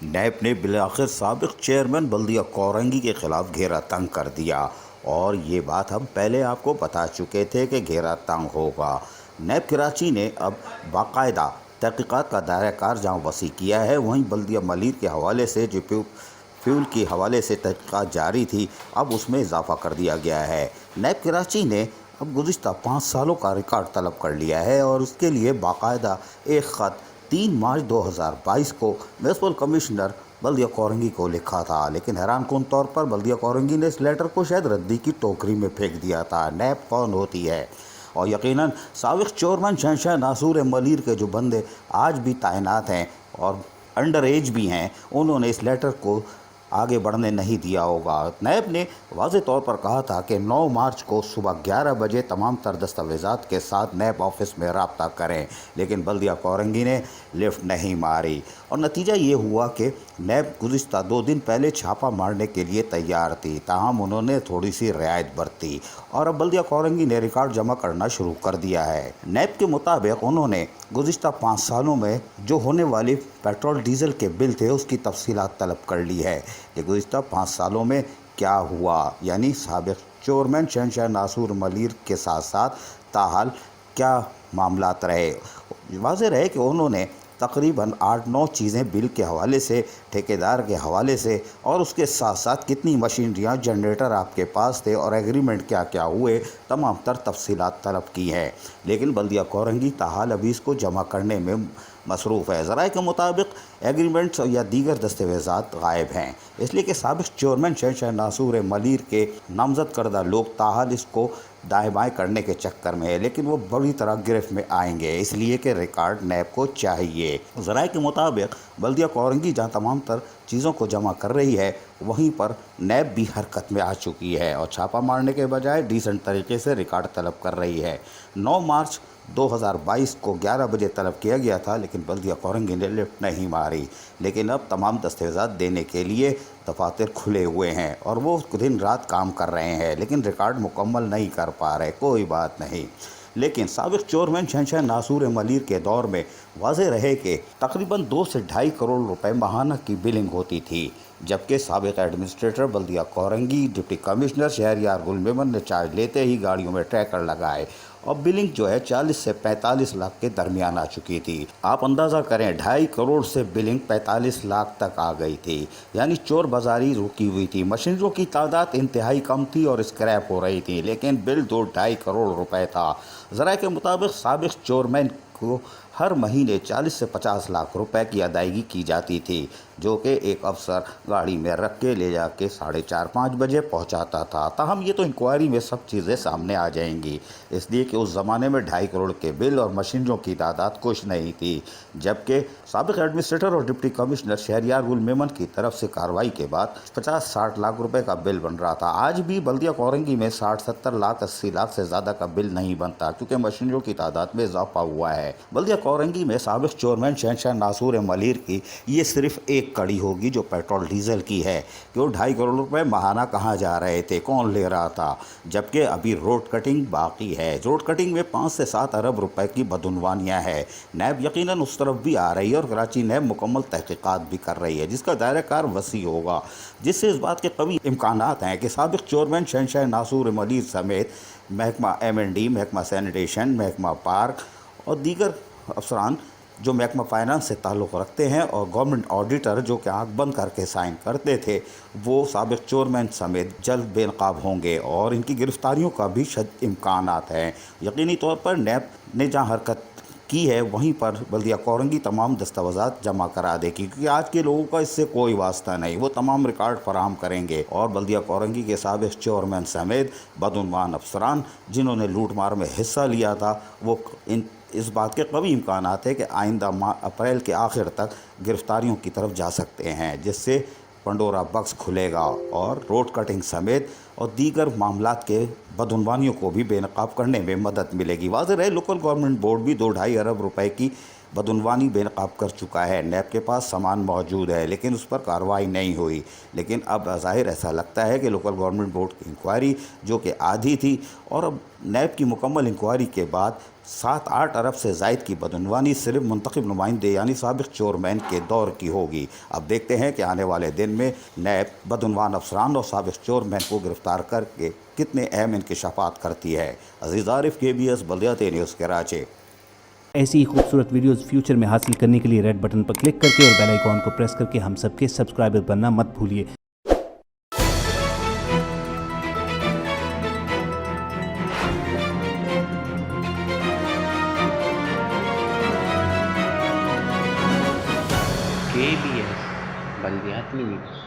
NAB نے بالآخر سابق چیئرمین بلدیہ کورنگی کے خلاف گھیرا تنگ کر دیا، اور یہ بات ہم پہلے آپ کو بتا چکے تھے کہ گھیرا تنگ ہوگا۔ نیب کراچی نے اب باقاعدہ تحقیقات کا دائرہ کار جہاں وسیع کیا ہے، وہیں بلدیہ ملیر کے حوالے سے جو فیول کے حوالے سے تحقیقات جاری تھی، اب اس میں اضافہ کر دیا گیا ہے۔ نیب کراچی نے اب گزشتہ 5 سالوں کا ریکارڈ طلب کر لیا ہے، اور اس کے لیے باقاعدہ ایک خط 3 مارچ 2022 کو میونسپل کمشنر بلدیہ کورنگی کو لکھا تھا، لیکن حیران کن طور پر بلدیہ کورنگی نے اس لیٹر کو شاید ردی کی ٹوکری میں پھینک دیا تھا۔ نیب کون ہوتی ہے؟ اور یقیناً سابق چیئرمین شہنشاہ ناصور ملیر کے جو بندے آج بھی تعینات ہیں اور انڈر ایج بھی ہیں، انہوں نے اس لیٹر کو آگے بڑھنے نہیں دیا ہوگا۔ نیب نے واضح طور پر کہا تھا کہ 9 مارچ کو صبح 11 بجے تمام تر دستاویزات کے ساتھ نیب آفس میں رابطہ کریں، لیکن بلدیہ کورنگی نے لفٹ نہیں ماری، اور نتیجہ یہ ہوا کہ نیب گزشتہ 2 دن پہلے چھاپہ مارنے کے لیے تیار تھی، تاہم انہوں نے تھوڑی سی رعایت برتی، اور اب بلدیہ کورنگی نے ریکارڈ جمع کرنا شروع کر دیا ہے۔ نیب کے مطابق انہوں نے گزشتہ 5 سالوں میں جو ہونے والی پیٹرول ڈیزل کے بل تھے اس کی تفصیلات طلب کر لی ہے کہ گزشتہ 5 سالوں میں کیا ہوا، یعنی سابق چیئرمین شہنشاہ ناصور ملیر کے ساتھ ساتھ تاحال کیا معاملات رہے۔ واضح رہے کہ انہوں نے تقریباً 8-9 چیزیں بل کے حوالے سے، ٹھیکیدار کے حوالے سے، اور اس کے ساتھ ساتھ کتنی مشینریاں، جنریٹر آپ کے پاس تھے اور ایگریمنٹ کیا کیا ہوئے، تمام تر تفصیلات طلب کی ہیں، لیکن بلدیہ کورنگی تاحال ابھی اس کو جمع کرنے میں مصروف ہے۔ ذرائع کے مطابق ایگریمنٹس یا دیگر دستاویزات غائب ہیں، اس لیے کہ سابق چیئرمین شہنشاہ ناصور ملیر کے نامزد کردہ لوگ تاحال اس کو دائیں بائیں کرنے کے چکر میں ہے، لیکن وہ بڑی طرح گرفت میں آئیں گے، اس لیے کہ ریکارڈ نیب کو چاہیے۔ ذرائع کے مطابق بلدیہ کورنگی جہاں تمام تر چیزوں کو جمع کر رہی ہے، وہیں پر نیب بھی حرکت میں آ چکی ہے اور چھاپہ مارنے کے بجائے ڈیسنٹ طریقے سے ریکارڈ طلب کر رہی ہے۔ 9 مارچ 2022 کو 11 بجے طلب کیا گیا تھا، لیکن بلدیہ کورنگی نے لفٹ نہیں ماری، لیکن اب تمام دستاویزات دینے کے لیے دفاتر کھلے ہوئے ہیں اور وہ دن رات کام کر رہے ہیں، لیکن ریکارڈ مکمل نہیں کر پا رہے۔ کوئی بات نہیں، لیکن سابق چیئرمین شہنشاہ ناصور ملیر کے دور میں واضح رہے کہ تقریباً 2 سے 2.5 کروڑ روپے ماہانہ کی بلنگ ہوتی تھی، جبکہ سابق ایڈمنسٹریٹر بلدیہ کورنگی، ڈپٹی کمشنر شہریار گل میمن نے چارج لیتے ہی گاڑیوں میں ٹریکر لگائے اور بلنگ جو ہے 40 سے 45 لاکھ کے درمیان آ چکی تھی۔ آپ اندازہ کریں 2.5 کروڑ سے بلنگ 45 لاکھ تک آ گئی تھی، یعنی چور بازاری رکی ہوئی تھی۔ مشینریوں کی تعداد انتہائی کم تھی اور اسکریپ ہو رہی تھی، لیکن بل 2.5 کروڑ روپے تھا۔ ذرائع کے مطابق سابق چیئرمین کو ہر مہینے 40 سے 50 لاکھ روپے کی ادائیگی کی جاتی تھی، جو کہ ایک افسر گاڑی میں رکھ کے لے جا کے 4:30-5 بجے پہنچاتا تھا۔ تاہم یہ تو انکوائری میں سب چیزیں سامنے آ جائیں گی، اس لیے کہ اس زمانے میں 2.5 کروڑ کے بل اور مشینریوں کی تعداد کچھ نہیں تھی، جبکہ سابق ایڈمنسٹریٹر اور ڈپٹی کمشنر شہریار گل میمن کی طرف سے کارروائی کے بعد 50-60 لاکھ روپے کا بل بن رہا تھا۔ آج بھی بلدیہ کورنگی میں 60-70 لاکھ 80 لاکھ سے زیادہ کا بل نہیں بنتا، کیونکہ مشینریوں کی تعداد میں اضافہ ہوا ہے۔ بلدیہ کورنگی میں سابق چیئرمین شہنشاہ ناصور ملیر کی یہ صرف ایک کڑی ہوگی جو پیٹرول ڈیزل کی ہے کہ وہ 2.5 کروڑ روپے ماہانہ کہاں جا رہے تھے، کون لے رہا تھا، جبکہ ابھی روڈ کٹنگ باقی ہے۔ روڈ کٹنگ میں 5 سے 7 ارب روپے کی بدعنوانیاں ہیں۔ نیب یقیناً اس طرف بھی آ رہی ہے اور کراچی نیب مکمل تحقیقات بھی کر رہی ہے، جس کا دائرہ کار وسیع ہوگا، جس سے اس بات کے قوی امکانات ہیں کہ سابق چیئرمین شہنشاہ ناصور ملیر سمیت محکمہ M&D، محکمہ سینیٹیشن، محکمہ پارک اور دیگر افسران جو محکمہ فائنانس سے تعلق رکھتے ہیں اور گورنمنٹ آڈیٹر جو کہ آنکھ بند کر کے سائن کرتے تھے، وہ سابق چیئرمین سمیت جلد بے نقاب ہوں گے اور ان کی گرفتاریوں کا بھی شدید امکانات ہیں۔ یقینی طور پر نیب نے جہاں حرکت کی ہے وہیں پر بلدیہ کورنگی تمام دستاویزات جمع کرا دے گی، کیونکہ آج کے لوگوں کا اس سے کوئی واسطہ نہیں، وہ تمام ریکارڈ فراہم کریں گے اور بلدیہ کورنگی کے سابق چیئرمین سمیت بدعنوان افسران جنہوں نے لوٹ مار میں حصہ لیا تھا، وہ اس بات کے قوی امکانات ہے کہ آئندہ ماہ اپریل کے آخر تک گرفتاریوں کی طرف جا سکتے ہیں، جس سے پنڈورا باکس کھلے گا اور روڈ کٹنگ سمیت اور دیگر معاملات کے بدعنوانیوں کو بھی بے نقاب کرنے میں مدد ملے گی۔ واضح رہے لوکل گورنمنٹ بورڈ بھی 2-2.5 ارب روپے کی بدعنوانی بے نقاب کر چکا ہے۔ نیب کے پاس سامان موجود ہے لیکن اس پر کارروائی نہیں ہوئی، لیکن اب ظاہر ایسا لگتا ہے کہ لوکل گورنمنٹ بورڈ کی انکوائری جو کہ آدھی تھی، اور اب نیب کی مکمل انکوائری کے بعد 7-8 ارب سے زائد کی بدعنوانی صرف منتخب نمائندے یعنی سابق چیئرمین کے دور کی ہوگی۔ اب دیکھتے ہیں کہ آنے والے دن میں نیب بدعنوان افسران اور سابق چیئرمین کو گرفتار کر کے کتنے اہم انکشافات کرتی ہے۔ عزیز عارف، KBS بلدیاتی نیوز، کراچی۔ ایسی ہی خوبصورت ویڈیوز فیوچر میں حاصل کرنے کے لیے ریڈ بٹن پر کلک کر کے اور بیل آئیکن کو پریس کر کے ہم سب کے سبسکرائبر بننا مت بھولیے۔ KBS بلدیاتی نیوز۔